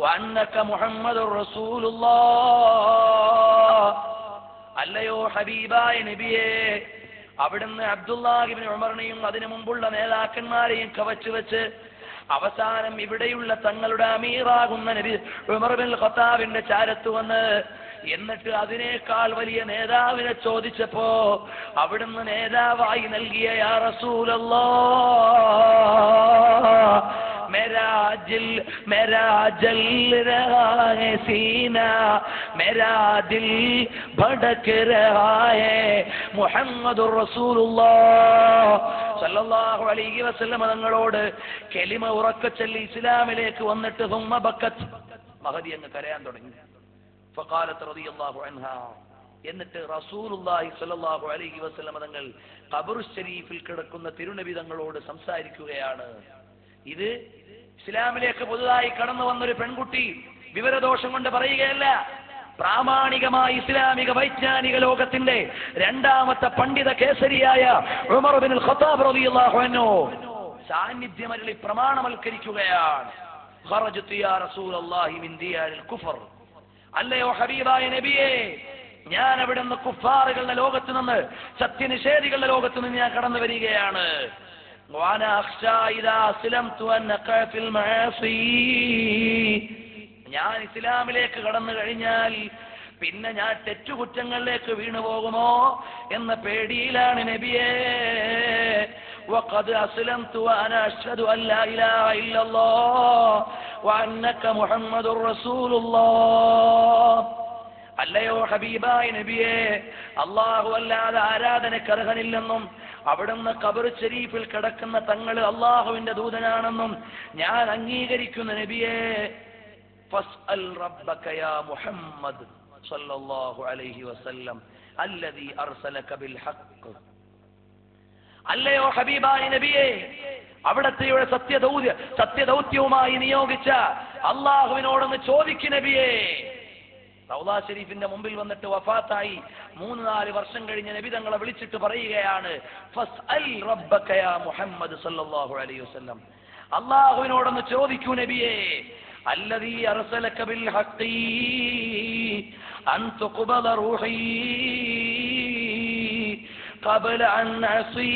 വഅന്നക മുഹമ്മദുർ റസൂലുള്ളാഹ്. അല്ലയോ ഹബീബായ നബിയേ, അവിടുന്ന് അബ്ദുല്ലാഹ് ഇബ്നു ഉമറിനെയും അതിനു മുമ്പുള്ള നേതാക്കന്മാരെയും കവച്ചു വെച്ച് അവസാനം ഇവിടെയുള്ള തങ്ങളുടെ അമീറാകുന്ന നബി ഉമർ ഇബ്നുൽ ഖത്താബിന്റെ ചാരത്ത് വന്ന് എന്നിട്ട് അതിനേക്കാൾ വലിയ നേതാവിനെ ചോദിച്ചപ്പോ അവിടുന്ന് നേതാവായി നൽകിയ യാ റസൂലല്ലാഹ് मेरा जल रहा है सीना, मेरा दिल भड़क रहा है, മുഹമ്മദുർ റസൂലുള്ളാഹ് സല്ലല്ലാഹു അലൈഹി വസല്ലം തങ്ങളോട് കലിമ ഉറക്കെ ചൊല്ലി ഇസ്ലാമിലേക്ക് വന്നിട്ട് സുമ്മ ബക്കത്ത്, മഹദി അങ്ങ് കരയാൻ തുടങ്ങി. ഫഖാലത്ത് റളിയല്ലാഹു അൻഹാ, എന്നിട്ട് റസൂലുള്ളാഹി സ്വല്ലല്ലാഹു അലൈഹി വസല്ലം തങ്ങൾ ഖബർ ശരീഫിൽ കിടക്കുന്ന തിരുനബി തങ്ങളോട് സംസാരിക്കുകയാണ്. ഇത് ഇസ്ലാമിലേക്ക് പുതുതായി കടന്നു വന്നൊരു പെൺകുട്ടി വിവരദോഷം കൊണ്ട് പറയുകയല്ല. പ്രാമാണികമായ ഇസ്ലാമിക വൈജ്ഞാനിക ലോകത്തിന്റെ രണ്ടാമത്തെ പണ്ഡിത കേസരിയായ ഉമർ ഇബ്നുൽ ഖത്താബ് റളിയല്ലാഹു അൻഹു സാന്നിധ്യമരളി പ്രമാണവൽക്കരിക്കുകയാണ്. ഖറജതു യാ റസൂലല്ലാഹി മിൻ ദിയാരിൽ കുഫർ, അല്ലയോ ഹബീബായ നബിയേ, ഞാൻ അവിടുന്ന് കുഫാറുകളുടെ ലോകത്ത് നിന്ന്, സത്യനിഷേധികളുടെ ലോകത്ത് നിന്ന് ഞാൻ കടന്നു വരികയാണ്. ഞാൻ ഇസ്ലാമിലേക്ക് കടന്നു കഴിഞ്ഞാൽ പിന്നെ ഞാൻ തെറ്റുകുറ്റങ്ങളിലേക്ക് വീണുപോകുമോ എന്ന പേടിയിലാണ് നബിയേ. وقد أسلمت وأنا أشهد أن لا إله إلا الله وأنك محمد رسول الله. അല്ലയോ ഹബീബായ നബിയേ, അല്ലാഹു അല്ലാതെ ആരാധനയ്ക്ക് അർഹനില്ലെന്നും അവിടുന്ന് ഖബർ ശരീഫിൽ കിടക്കുന്ന തങ്ങൾ അല്ലാഹുവിന്റെ ദൂതനാണെന്നും ഞാൻ അംഗീകരിക്കുന്ന നബിയേ. ഫസ്അൽ റബ്ബക യാ മുഹമ്മദ് സല്ലല്ലാഹു അലൈഹി വസല്ലം അല്ലദീ അർസലക ബിൽ ഹഖ്. അല്ലയോ ഹബീബായ നബിയേ, അവിടത്തെ സത്യദൗത്യവുമായി നിയോഗിച്ച അല്ലാഹുവിനോടൊന്ന് ചോദിക്കു നബിയേ. റൗളാ ഷരീഫിന്റെ മുമ്പിൽ വന്നിട്ട് വഫാത്തായി 3-4 വർഷം കഴിഞ്ഞ നബി തങ്ങളെ വിളിച്ചിട്ട് പറയുകയാണ്, ഫസ്അൽ റബ്ബക യാ മുഹമ്മദ് സല്ലല്ലാഹു അലൈഹി വസല്ലം, അല്ലാഹുവിനോടൊന്ന് ചോദിക്കൂ നബിയേ. അല്ലദീ അർസലക ബിൽ ഹഖി അൻ തുഖബല റൂഹി ഖബല അൻ അസീ.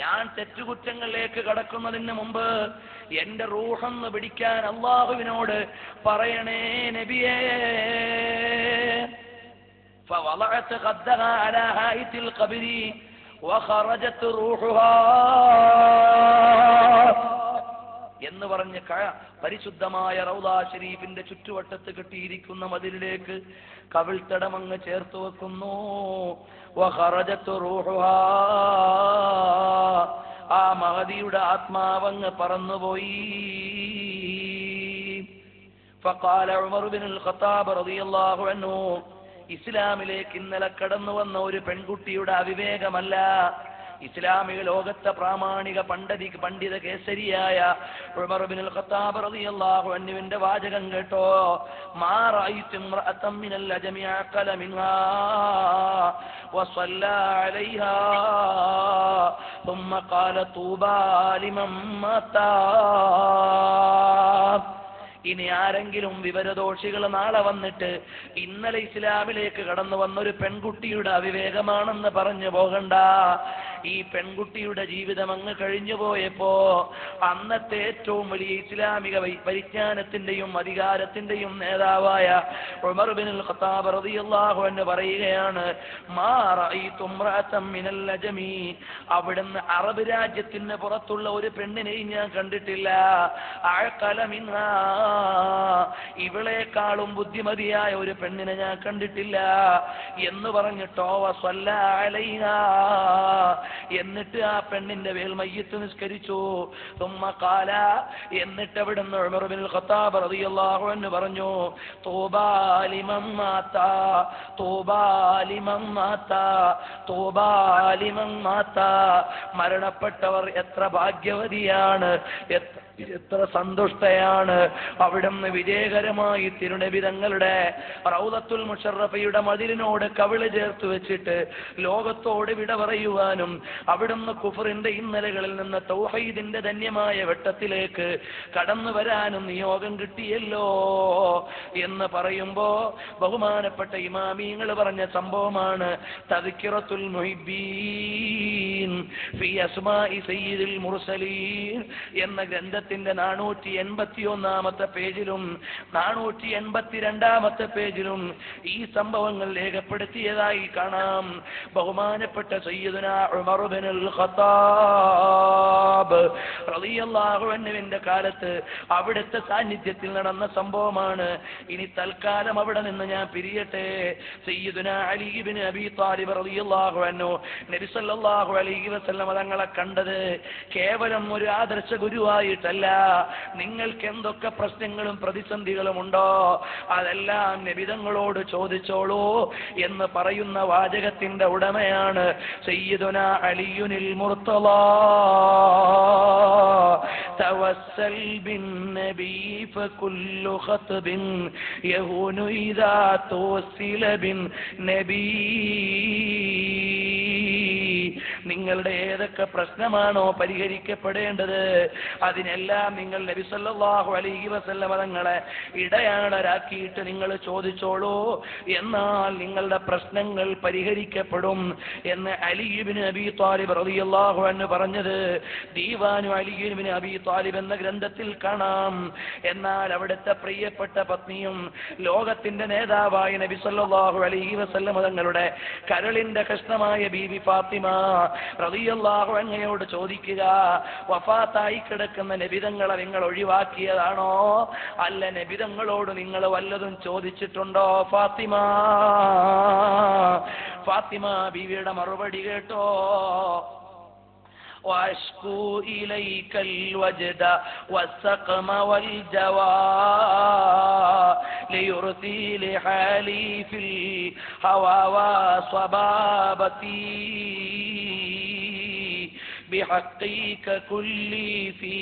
ഞാൻ തെറ്റുകുറ്റങ്ങളിലേക്ക് കടക്കുന്നതിന് മുമ്പ് എന്റെ റൂഹൊന്ന് പിടിക്കാൻ അല്ലാഹുവിനോട് പറയണേ നബിയേ. فوضعت خدها على هائت القبر وخرجت روحها എന്ന് പറഞ്ഞ് പരിശുദ്ധമായ റൗളാ ഷരീഫിന്റെ ചുറ്റുവട്ടത്ത് കെട്ടിയിരിക്കുന്ന മതിലിലേക്ക് കവിൾത്തടമങ്ങ് ചേർത്ത് വെക്കുന്നു. വഖറജത് റൂഹുഹാ, ആ മഹദിയുടെ ആത്മാവങ്ങ് പറന്നുപോയി. ഫഖാല ഉമർ ഇബ്നുൽ ഖത്താബ് റളിയല്ലാഹു അൻഹു, ഇസ്ലാമിലേക്ക് ഇന്നലെ കടന്നു വന്ന ഒരു പെൺകുട്ടിയുടെ അവിവേകമല്ല, ഇസ്ലാമിക ലോകത്തെ പ്രാമാണിക പണ്ഡിത കേസരിയായ ഉമർ ഇബ്നുൽ ഖത്താബ് റളിയല്ലാഹു അൻഹുവിന്റെ വാചകം കേട്ടോ. മാ റഅയ്തു ഇംറഅതൻ മിനൽ അജമി അഖല മിൻഹാ വസല്ല അലൈഹാ ثم قال طوبى لمن مات. ഇനി ആരെങ്കിലും വിവരദോഷികൾ നാളെ വന്നിട്ട് ഇന്നലെ ഇസ്ലാമിലേക്ക് കടന്നു വന്നൊരു പെൺകുട്ടിയുടെ അവിവേകമാണെന്ന് പറഞ്ഞു പോകണ്ട. ഈ പെൺകുട്ടിയുടെ ജീവിതം അങ്ങ് കഴിഞ്ഞു പോയപ്പോ അന്നത്തെ ഏറ്റവും വലിയ ഇസ്ലാമിക പരിജ്ഞാനത്തിന്റെയും അധികാരത്തിന്റെയും നേതാവായ ഉമർ ഇബ്നുൽ ഖത്താബ് റളിയല്ലാഹു അൻഹു പറയുകയാണ്, മാ റഅയ്തു ഇംറഅതൻ മിനൽ അജമി, അവിടുന്ന് അറബ് രാജ്യത്തിന് പുറത്തുള്ള ഒരു പെണ്ണിനെയും ഞാൻ കണ്ടിട്ടില്ല, അഅഖല മിൻഹാ, ഇവളെക്കാളും ബുദ്ധിമതിയായ ഒരു പെണ്ണിനെ ഞാൻ കണ്ടിട്ടില്ല എന്ന് പറഞ്ഞിട്ടോ. വസല്ല അലൈഹാ, എന്നിട്ട് ആ പെണ്ണിന്റെ മേൽ മയ്യിത്ത് നിസ്കരിച്ചു. തുമ്മ ഖാല, എന്നിട്ട് അവിടുന്ന് ഉമർ ഇബ്നുൽ ഖത്താബ് റളിയല്ലാഹു അൻഹു പറഞ്ഞു, തൂബാ ലിമൻ മാത, തൂബാ ലിമൻ മാത, തൂബാ ലിമൻ മാത, മരണപ്പെട്ടവർ എത്ര ഭാഗ്യവതിയാണ്, എത്ര സന്തുഷ്ടയാണ്. അവിടുന്ന് വിജയകരമായി തിരുനബി തങ്ങളുടെ റൗളത്തുൽ മുശറഫയുടെ മദിലിനോട് കവിള് ചേർത്ത് വെച്ചിട്ട് ലോകത്തോട് വിട പറയുവാനും അവിടുന്ന് കുഫറിന്റെ ഇന്നലകളിൽ നിന്ന് തൗഹീദിന്റെ ധന്യമായ വെട്ടത്തിലേക്ക് കടന്നു വരാനും നിയോഗം കിട്ടിയല്ലോ എന്ന് പറയുമ്പോ ബഹുമാനപ്പെട്ട ഇമാമിങ്ങൾ പറഞ്ഞ സംഭവമാണ് തദ്കിറത്തുൽ മുഹിബ്ബീൻ ഫീ അസ്മാഇ സയ്യിദുൽ മുർസലീൻ എന്ന ഗ്രന്ഥത്തിന്റെ 481 പേജിലും 482 പേജിലും ഈ സംഭവങ്ങൾ രേഖപ്പെടുത്തിയതായി കാണാം. ബഹുമാനപ്പെട്ട സയ്യിദുനാ ഉമർ ഇബ്നുൽ ഖത്താബ് റളിയല്ലാഹു അൻഹുവിന്റെ കാലത്ത് അവിടുത്തെ സാന്നിധ്യത്തിൽ നടന്ന സംഭവമാണ്. ഇനി തൽക്കാലം അവിടെ നിന്ന് ഞാൻ പിരിയട്ടെ. സയ്യിദുനാ അലി ഇബ്നു അബീ ത്വാലിബ് റളിയല്ലാഹു അൻഹു നബി സല്ലല്ലാഹു അലൈഹി വസല്ലം തങ്ങളെ കണ്ടത് കേവലം ഒരു ആദർശ ഗുരുവായിട്ടല്ല. നിങ്ങൾക്ക് എന്തൊക്കെ പ്രശ്നങ്ങളും പ്രതിസന്ധികളും ഉണ്ടോ അതെല്ലാം നബി തങ്ങളോട് ചോദിച്ചോളൂ എന്ന് പറയുന്ന വാചകത്തിന്റെ ഉടമയാണ് സയ്യിദുനാ അലിയുൽ മുർത്തളാ. തവസ്സൽ ബിൻ നബി ഫകുല്ലു ഖത്ബിൻ യഹൂനു ഇദാ തുവസ്സില ബിൻ നബി. നിങ്ങളുടെ ഏതൊക്കെ പ്രശ്നമാണോ പരിഹരിക്കപ്പെടേണ്ടത് അതിനെല്ലാം നിങ്ങൾ നബി സല്ലല്ലാഹു അലൈഹി വസല്ലം തങ്ങളെ ഇടയാളരാക്കിയിട്ട് നിങ്ങൾ ചോദിച്ചോളൂ, എന്നാൽ നിങ്ങളുടെ പ്രശ്നങ്ങൾ പരിഹരിക്കപ്പെടും എന്ന് അലി ഇബ്നു അബീ ത്വാലിബ് റളിയല്ലാഹു അൻഹു പറഞ്ഞത് ദീവാനു അലി ഇബ്നു അബീ ത്വാലിബ് എന്ന ഗ്രന്ഥത്തിൽ കാണാം. എന്നാൽ അവിടുത്തെ പ്രിയപ്പെട്ട പത്നിയും ലോകത്തിന്റെ നേതാവായ നബി സല്ലല്ലാഹു അലൈഹി വസല്ലം തങ്ങളുടെ കരളിന്റെ കഷ്ണമായ ബീവി ഫാത്തിമ റളിയല്ലാഹു അൻഹയോട് ചോദിക്കുക, വഫാത്തായി കിടക്കുന്ന നബിതങ്ങളെ നിങ്ങൾ ഒഴിവാക്കിയതാണോ, അല്ല നബിതങ്ങളോട് നിങ്ങൾ വല്ലതും ചോദിച്ചിട്ടുണ്ടോ ഫാത്തിമ? ഫാത്തിമ ബീവിയുടെ മറുപടി കേട്ടോ. وأشكو إليك الوجد والسقم والجوى ليرثي لحالي في الهوى وصبابتي بحقك كلي في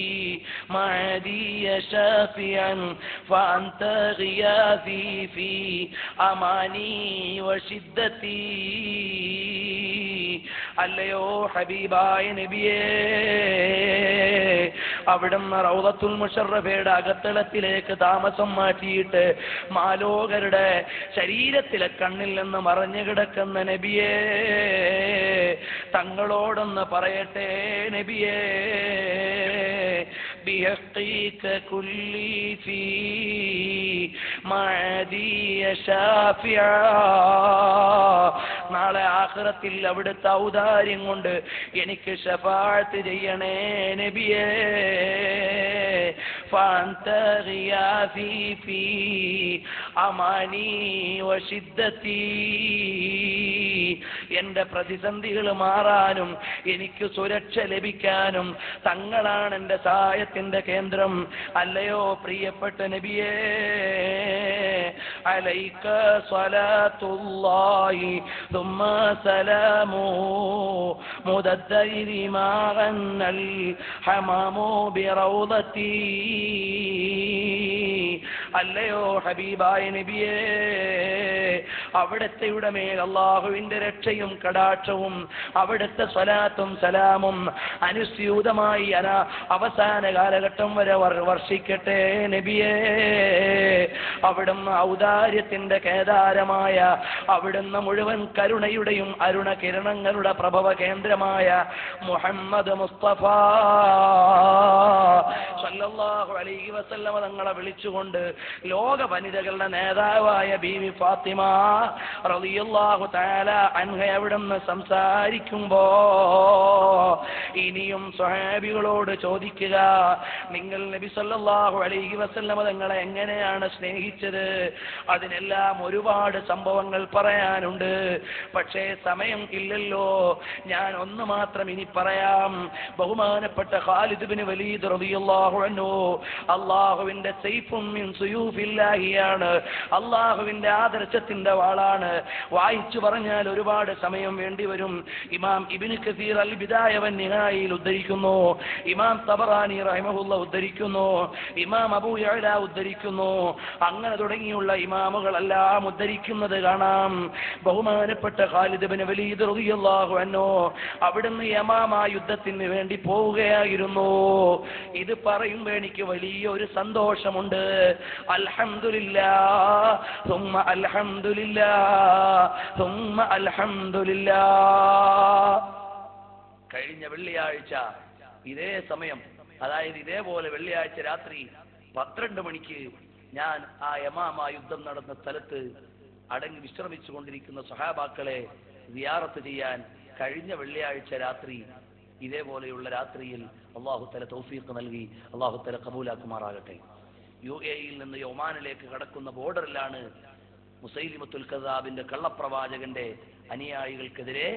معدي شافعا فأنت غياثي في أماني وشدتي. അല്ലയോ ഹബീബായ നബിയേ, അവിടുന്ന് റൗളത്തുൽ മുശറഫയുടെ അകത്തളത്തിലേക്ക് താമസം മാറ്റിയിട്ട് മാലോകരുടെ ശരീരത്തിലെ കണ്ണിൽ നിന്ന് മറഞ്ഞു കിടക്കുന്ന നബിയേ, തങ്ങളോടൊന്ന് പറയട്ടെ നബിയേ, بحقك كلي في معدي شافعا. നാളെ ആഖിറത്തിൽ അവിടുത്തെ ഔദാര്യം കൊണ്ട് എനിക്ക് ശഫാഅത്ത് ചെയ്യണേ നബിയേ. فأنت غياثي في أماني وشدتي. എന്റെ പ്രതിസന്ധികൾ മാറാനും എനിക്ക് സുരക്ഷ ലഭിക്കാനും തങ്ങളാണ് എന്റെ സഹായത്തിന്റെ കേന്ദ്രം. അല്ലയോ പ്രിയപ്പെട്ട നബിയേ, അലൈക സ്വലാത്തുല്ലാഹി ثم سلامه مددير ما غنى الحمام بروضتي. അല്ലയോ ഹബീബായ നബിയേ, അവിടുത്തെ മേൽ അല്ലാഹുവിന്റെ രക്ഷയും കടാക്ഷവും അവിടുത്തെ സ്വലാത്തും സലാമും അനുസ്യൂതമായി അവസാന കാലഘട്ടം വരെ വർഷിക്കട്ടെ നബിയേ. അവിടുന്ന് ഔദാര്യത്തിന്റെ കേദാരമായ, അവിടുന്ന് മുഴുവൻ കരുണയുടെയും അരുണ കിരണങ്ങളുടെ പ്രഭവ കേന്ദ്രമായ മുഹമ്മദ് മുസ്തഫ സല്ലല്ലാഹു അലൈഹി വസല്ലം തങ്ങളെ വിളിച്ചുകൊണ്ട് ലോക വനിതകളുടെ നേതാവായ ബീവി ഫാത്തിമ റളിയല്ലാഹു തആല അൻഹ അവിടുന്ന് സംസാരിക്കുമ്പോ ഇനിയും സ്വഹാബികളോട് ചോദിക്കുക, നിങ്ങൾ നബി സല്ലല്ലാഹു അലൈഹി വസല്ലം തങ്ങളെ എങ്ങനെയാണ് സ്നേഹിച്ചത്? അതിനെല്ലാം ഒരുപാട് സംഭവങ്ങൾ പറയാനുണ്ട്. പക്ഷേ സമയം ഇല്ലല്ലോ. ഞാൻ ഒന്ന് മാത്രം ഇനി പറയാം. ബഹുമാനപ്പെട്ട ഖാലിദ് ഇബ്നു വലീദ് റളിയല്ലാഹു അൻഹു അല്ലാഹുവിന്റെ സൈഫും മിൻ സുയൂഫില്ലാഹിയാണ്, അല്ലാഹുവിന്റെ ആദർശത്തിന്റെ വാളാണ്. വായിച്ചു പറഞ്ഞാൽ ഒരുപാട് സമയം വേണ്ടിവരും. ഇമാം ഇബ്നു കസീർ അൽ ബിദായ വൻ നിഹായയിൽ ഉദ്ധരിക്കുന്നു, ഇമാം തബറാനി റഹിമഹുല്ലാഹ് ഉദ്ധരിക്കുന്നു, ഇമാം അബൂ യഅല ഉദ്ധരിക്കുന്നു. അങ്ങനെ തുടങ്ങിയുള്ള ഇമാമുകളെല്ലാം ഉദ്ധരിക്കുന്നത് കാണാം. ബഹുമാനപ്പെട്ട ഖാലിദ് ഇബ്നു വലീദ് റളിയല്ലാഹു അൻഹു അവിടുന്ന് യമാമ യുദ്ധത്തിന് വേണ്ടി പോവുകയായിരുന്നു. ഇത് പറയുമ്പോൾ എനിക്ക് വലിയ ഒരു സന്തോഷമുണ്ട്. അൽഹംദുലില്ലാഹ് സുമ്മ അൽഹംദുലില്ലാഹ് സുമ്മ അൽഹംദുലില്ലാഹ്. കഴിഞ്ഞ വെള്ളിയാഴ്ച ഇതേ സമയം, അതായത് ഇതേപോലെ വെള്ളിയാഴ്ച രാത്രി 12 മണിക്ക് ഞാൻ ആ യമാമ യുദ്ധം നടന്ന സ്ഥലത്ത് അടങ്ങി വിശ്രമിച്ചു കൊണ്ടിരിക്കുന്ന സഹാബാക്കളെ സിയാറത്ത് ചെയ്യാൻ കഴിഞ്ഞ വെള്ളിയാഴ്ച രാത്രി, ഇതേപോലെയുള്ള രാത്രിയിൽ അല്ലാഹു തആല തൗഫീഖ് നൽകി. അല്ലാഹു തആല ഖബൂലാക്കുമാറാകട്ടെ. UAE-യിൽ നിന്ന് ഒമാനിലേക്ക് കടക്കുന്ന ബോർഡറിലാണ് മുസൈലിമത്തുൽ കസാബിന്റെ കള്ളപ്രവാചകന്റെ അനുയായികൾക്കെതിരെ